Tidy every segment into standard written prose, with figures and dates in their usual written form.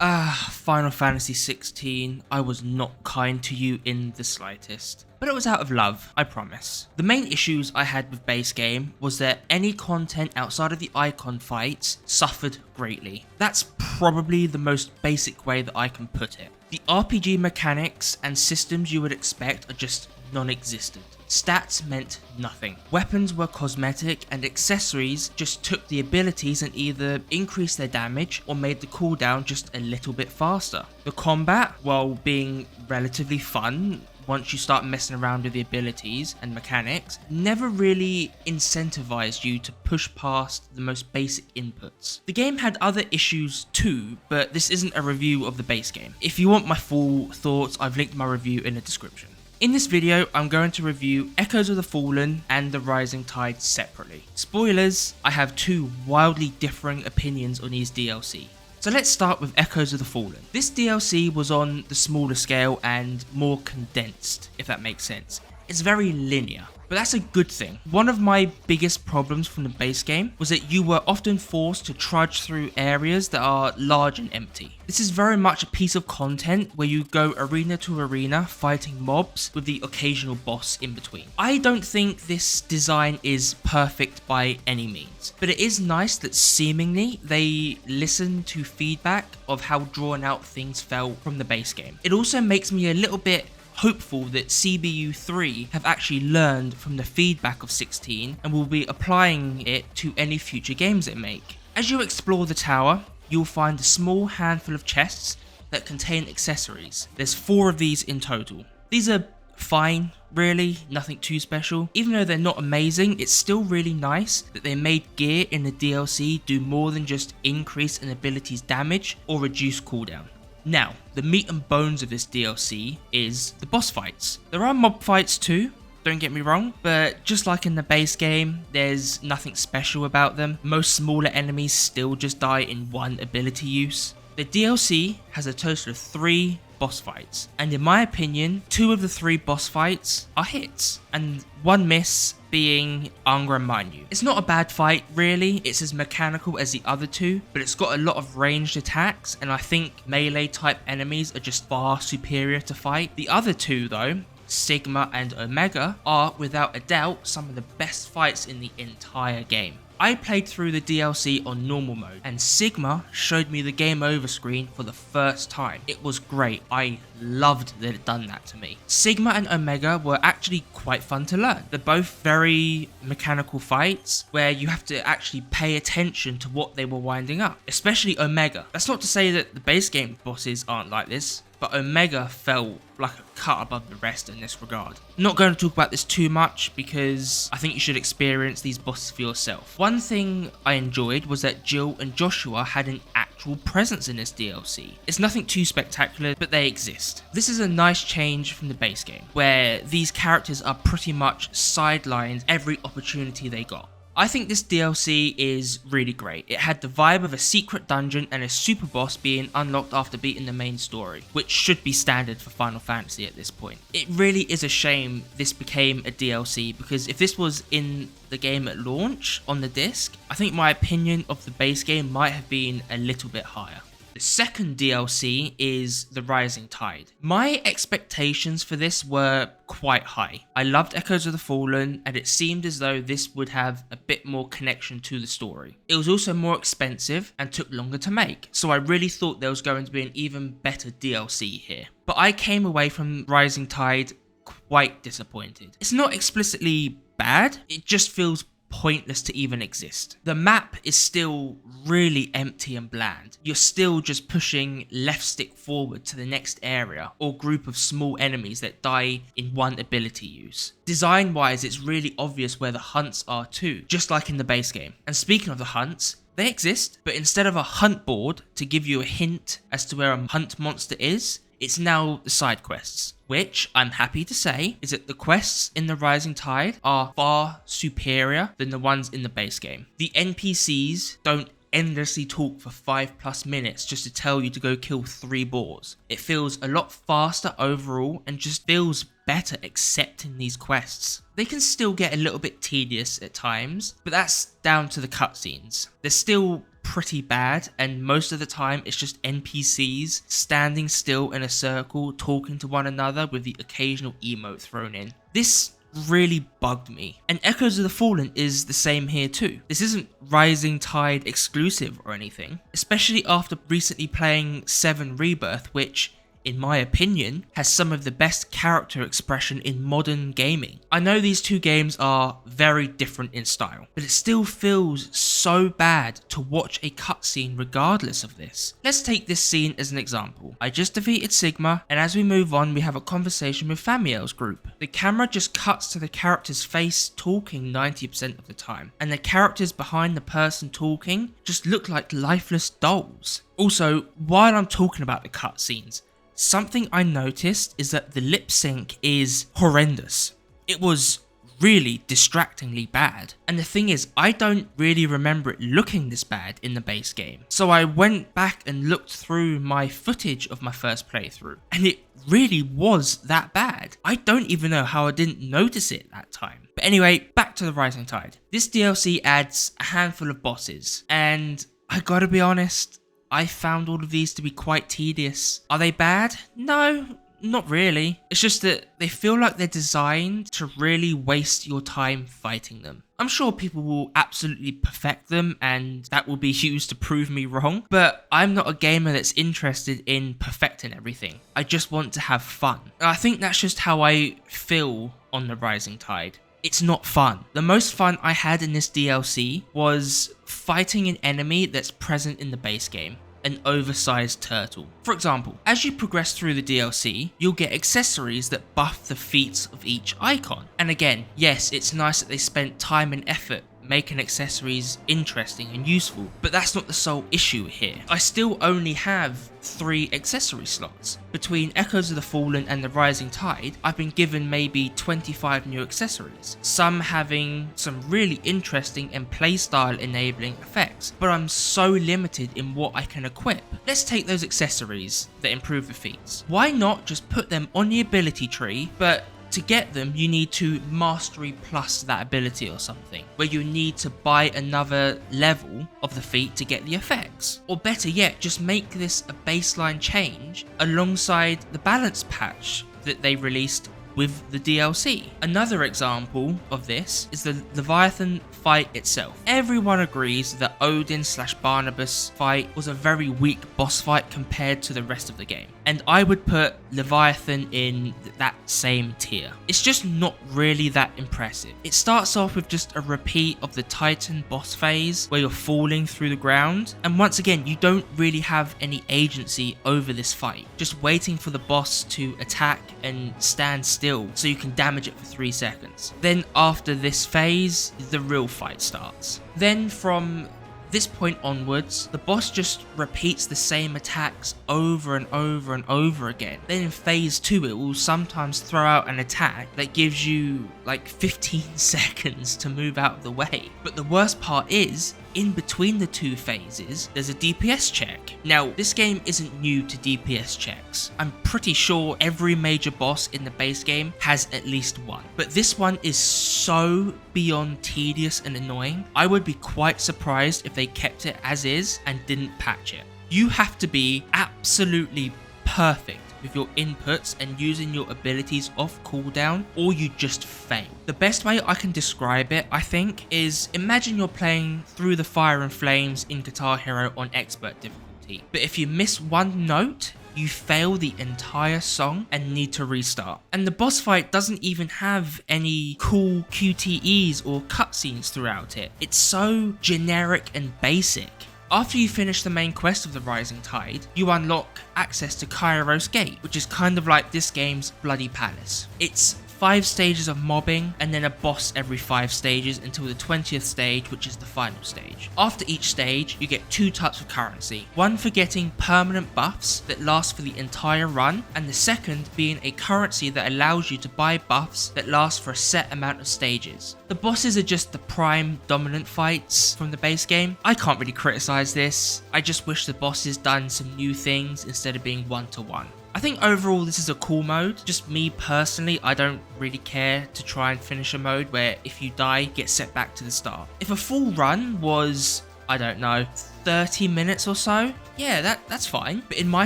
Final Fantasy XVI, I was not kind to you in the slightest. But it was out of love, I promise. The main issues I had with base game was that any content outside of the icon fights suffered greatly. That's probably the most basic way that I can put it. The RPG mechanics and systems you would expect are just non-existent. Stats meant nothing. Weapons were cosmetic and accessories just took the abilities and either increased their damage or made the cooldown just a little bit faster. The combat, while being relatively fun once you start messing around with the abilities and mechanics, never really incentivized you to push past the most basic inputs. The game had other issues too, but this isn't a review of the base game. If you want my full thoughts, I've linked my review in the description. In this video, I'm going to review Echoes of the Fallen and The Rising Tide separately. Spoilers, I have two wildly differing opinions on these DLC. So let's start with Echoes of the Fallen. This DLC was on the smaller scale and more condensed, if that makes sense. It's very linear, but that's a good thing. One of my biggest problems from the base game was that you were often forced to trudge through areas that are large and empty. This is very much a piece of content where you go arena to arena fighting mobs with the occasional boss in between. I don't think this design is perfect by any means, but it is nice that seemingly they listen to feedback of how drawn out things felt from the base game. It also makes me a little bit hopeful that CBU 3 have actually learned from the feedback of 16 and will be applying it to any future games it make. As you explore the tower, you'll find a small handful of chests that contain accessories. There's 4 of these in total. These are fine, really, nothing too special. Even though they're not amazing, it's still really nice that they made gear in the DLC do more than just increase an ability's damage or reduce cooldown. Now, the meat and bones of this DLC is the boss fights. There are mob fights too, don't get me wrong, but just like in the base game, there's nothing special about them. Most smaller enemies still just die in one ability use. The DLC has a total of 3 boss fights, and in my opinion, 2 of the 3 boss fights are hits, and 1 miss being Angra Mainyu. It's not a bad fight really, it's as mechanical as the other 2, but it's got a lot of ranged attacks, and I think melee type enemies are just far superior to fight. The other 2 though, Sigma and Omega, are without a doubt some of the best fights in the entire game. I played through the DLC on normal mode, and Sigma showed me the game over screen for the first time. It was great. I loved that it done that to me. Sigma and Omega were actually quite fun to learn. They're both very mechanical fights where you have to actually pay attention to what they were winding up, especially Omega. That's not to say that the base game bosses aren't like this, but Omega felt like a cut above the rest in this regard. I'm not going to talk about this too much because I think you should experience these bosses for yourself. One thing I enjoyed was that Jill and Joshua had an actual presence in this DLC. It's nothing too spectacular, but they exist. This is a nice change from the base game, where these characters are pretty much sidelined every opportunity they got. I think this DLC is really great. It had the vibe of a secret dungeon and a super boss being unlocked after beating the main story, which should be standard for Final Fantasy at this point. It really is a shame this became a DLC, because if this was in the game at launch on the disc, I think my opinion of the base game might have been a little bit higher. The second DLC is The Rising Tide. My expectations for this were quite high. I loved Echoes of the Fallen, and it seemed as though this would have a bit more connection to the story. It was also more expensive and took longer to make, so I really thought there was going to be an even better DLC here. But I came away from Rising Tide quite disappointed. It's not explicitly bad, it just feels pointless to even exist. The map is still really empty and bland. You're still just pushing left stick forward to the next area or group of small enemies that die in one ability use. Design wise, it's really obvious where the hunts are too, just like in the base game. And speaking of the hunts, they exist, but instead of a hunt board to give you a hint as to where a hunt monster is, it's now the side quests, which I'm happy to say is that the quests in The Rising Tide are far superior than the ones in the base game. The NPCs don't endlessly talk for 5+ minutes just to tell you to go kill 3 boars. It feels a lot faster overall and just feels better accepting these quests. They can still get a little bit tedious at times, but that's down to the cutscenes. They're still pretty bad, and most of the time it's just NPCs standing still in a circle talking to one another with the occasional emote thrown in. This really bugged me. And Echoes of the Fallen is the same here too. This isn't Rising Tide exclusive or anything, especially after recently playing 7 Rebirth, which, in my opinion, has some of the best character expression in modern gaming. I know these two games are very different in style, but it still feels so bad to watch a cutscene regardless of this. Let's take this scene as an example. I just defeated Sigma, and as we move on we have a conversation with Famiel's group. The camera just cuts to the character's face talking 90% of the time, and the characters behind the person talking just look like lifeless dolls. Also, while I'm talking about the cutscenes, something I noticed is that the lip sync is horrendous. It was really distractingly bad. And the thing is, I don't really remember it looking this bad in the base game. So I went back and looked through my footage of my first playthrough, and it really was that bad. I don't even know how I didn't notice it that time. But anyway, back to the Rising Tide. This DLC adds a handful of bosses, and I gotta be honest, I found all of these to be quite tedious. Are they bad? No, not really. It's just that they feel like they're designed to really waste your time fighting them. I'm sure people will absolutely perfect them, and that will be used to prove me wrong, but I'm not a gamer that's interested in perfecting everything. I just want to have fun. And I think that's just how I feel on the Rising Tide. It's not fun. The most fun I had in this DLC was fighting an enemy that's present in the base game, an oversized turtle. For example, as you progress through the DLC, you'll get accessories that buff the feats of each icon. And again, yes, it's nice that they spent time and effort making accessories interesting and useful, but that's not the sole issue here. I still only have 3 accessory slots. Between Echoes of the Fallen and the Rising Tide, I've been given maybe 25 new accessories, some having some really interesting and playstyle enabling effects, but I'm so limited in what I can equip. Let's take those accessories that improve the feats. Why not just put them on the ability tree, but to get them, you need to mastery plus that ability or something, where you need to buy another level of the feat to get the effects. Or better yet, just make this a baseline change alongside the balance patch that they released with the DLC. Another example of this is the Leviathan fight itself. Everyone agrees that Odin/Barnabas fight was a very weak boss fight compared to the rest of the game, and I would put Leviathan in that same tier. It's just not really that impressive. It starts off with just a repeat of the Titan boss phase where you're falling through the ground, and once again you don't really have any agency over this fight, just waiting for the boss to attack and stand still so you can damage it for 3 seconds. Then after this phase, the real fight starts. Then from this point onwards, the boss just repeats the same attacks over and over and over again. Then in phase 2, it will sometimes throw out an attack that gives you like 15 seconds to move out of the way. But the worst part is, in between the 2 phases, there's a DPS check. Now, this game isn't new to DPS checks. I'm pretty sure every major boss in the base game has at least one. But this one is so beyond tedious and annoying, I would be quite surprised if they kept it as is and didn't patch it. You have to be absolutely perfect with your inputs and using your abilities off cooldown, or you just fail. The best way I can describe it, I think, is imagine you're playing Through the Fire and Flames in Guitar Hero on expert difficulty, but if you miss one note, you fail the entire song and need to restart. And the boss fight doesn't even have any cool QTEs or cutscenes throughout it. It's so generic and basic. After you finish the main quest of the Rising Tide, you unlock access to Kairos Gate, which is kind of like this game's Bloody Palace. It's 5 stages of mobbing, and then a boss every 5 stages until the 20th stage, which is the final stage. After each stage, you get 2 types of currency. One for getting permanent buffs that last for the entire run, and the second being a currency that allows you to buy buffs that last for a set amount of stages. The bosses are just the prime dominant fights from the base game. I can't really criticize this. I just wish the bosses done some new things instead of being 1-to-1. I think overall this is a cool mode. Just me personally, I don't really care to try and finish a mode where if you die, get set back to the start. If a full run was, I don't know, 30 minutes or so. Yeah, that's fine. But in my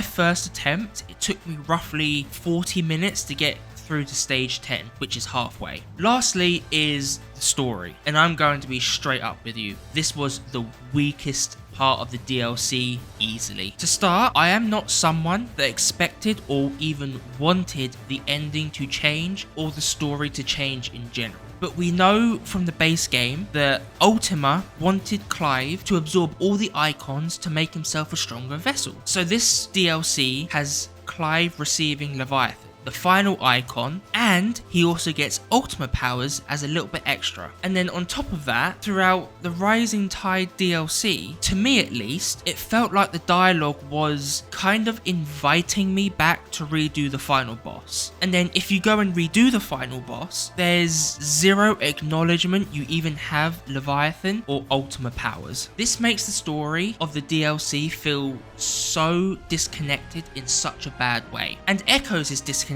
first attempt, it took me roughly 40 minutes to get through to stage 10, which is halfway. Lastly is the story, and I'm going to be straight up with you. This was the weakest part of the DLC easily. To start, I am not someone that expected or even wanted the ending to change or the story to change in general. But we know from the base game that Ultima wanted Clive to absorb all the icons to make himself a stronger vessel. So this DLC has Clive receiving Leviathan, the final icon, and he also gets Ultima powers as a little bit extra. And then on top of that, throughout the Rising Tide DLC, to me at least, it felt like the dialogue was kind of inviting me back to redo the final boss. And then if you go and redo the final boss, there's zero acknowledgement you even have Leviathan or Ultima powers. This makes the story of the DLC feel so disconnected in such a bad way. And Echoes is disconnected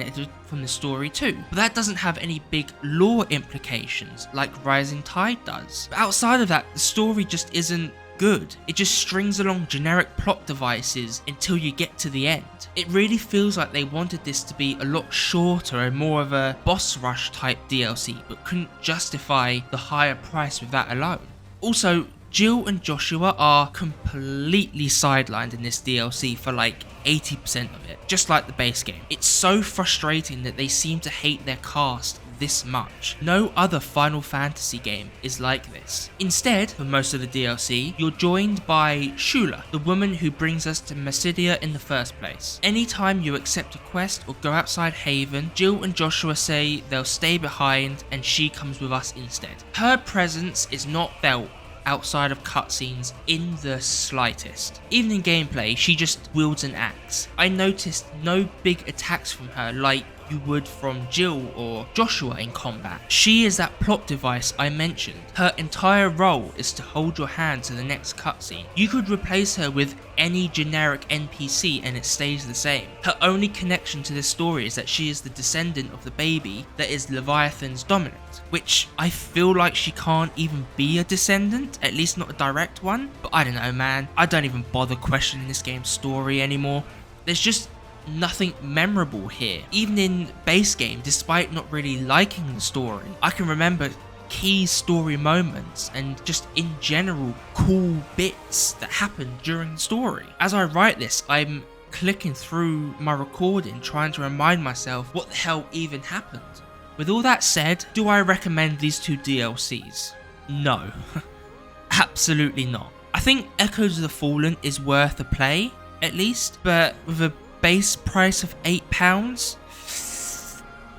from the story too, but that doesn't have any big lore implications like Rising Tide does. But outside of that, the story just isn't good. It just strings along generic plot devices until you get to the end. It really feels like they wanted this to be a lot shorter and more of a boss rush type DLC, but couldn't justify the higher price with that alone. Also, Jill and Joshua are completely sidelined in this DLC for like 80% of it, just like the base game. It's so frustrating that they seem to hate their cast this much. No other Final Fantasy game is like this. Instead, for most of the DLC, you're joined by Shula, the woman who brings us to Massidia in the first place. Anytime you accept a quest or go outside Haven, Jill and Joshua say they'll stay behind and she comes with us instead. Her presence is not felt outside of cutscenes in the slightest. Even in gameplay, she just wields an axe. I noticed no big attacks from her like you would from Jill or Joshua in combat. She is that plot device I mentioned. Her entire role is to hold your hand to the next cutscene. You could replace her with any generic NPC and it stays the same. Her only connection to this story is that she is the descendant of the baby that is Leviathan's dominant, which I feel like she can't even be a descendant, at least not a direct one. But I don't know, man. I don't even bother questioning this game's story anymore. There's just nothing memorable here. Even in base game, despite not really liking the story, I can remember key story moments and just in general cool bits that happened during the story. As I write this, I'm clicking through my recording trying to remind myself what the hell even happened. With all that said, do I recommend these two DLCs? No. Absolutely not. I think Echoes of the Fallen is worth a play, at least, but with a base price of £8,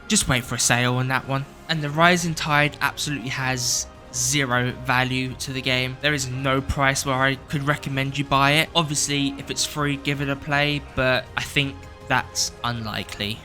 just wait for a sale on that one. And the Rising Tide absolutely has zero value to the game. There is no price where I could recommend you buy it. Obviously, if it's free, give it a play, but I think that's unlikely.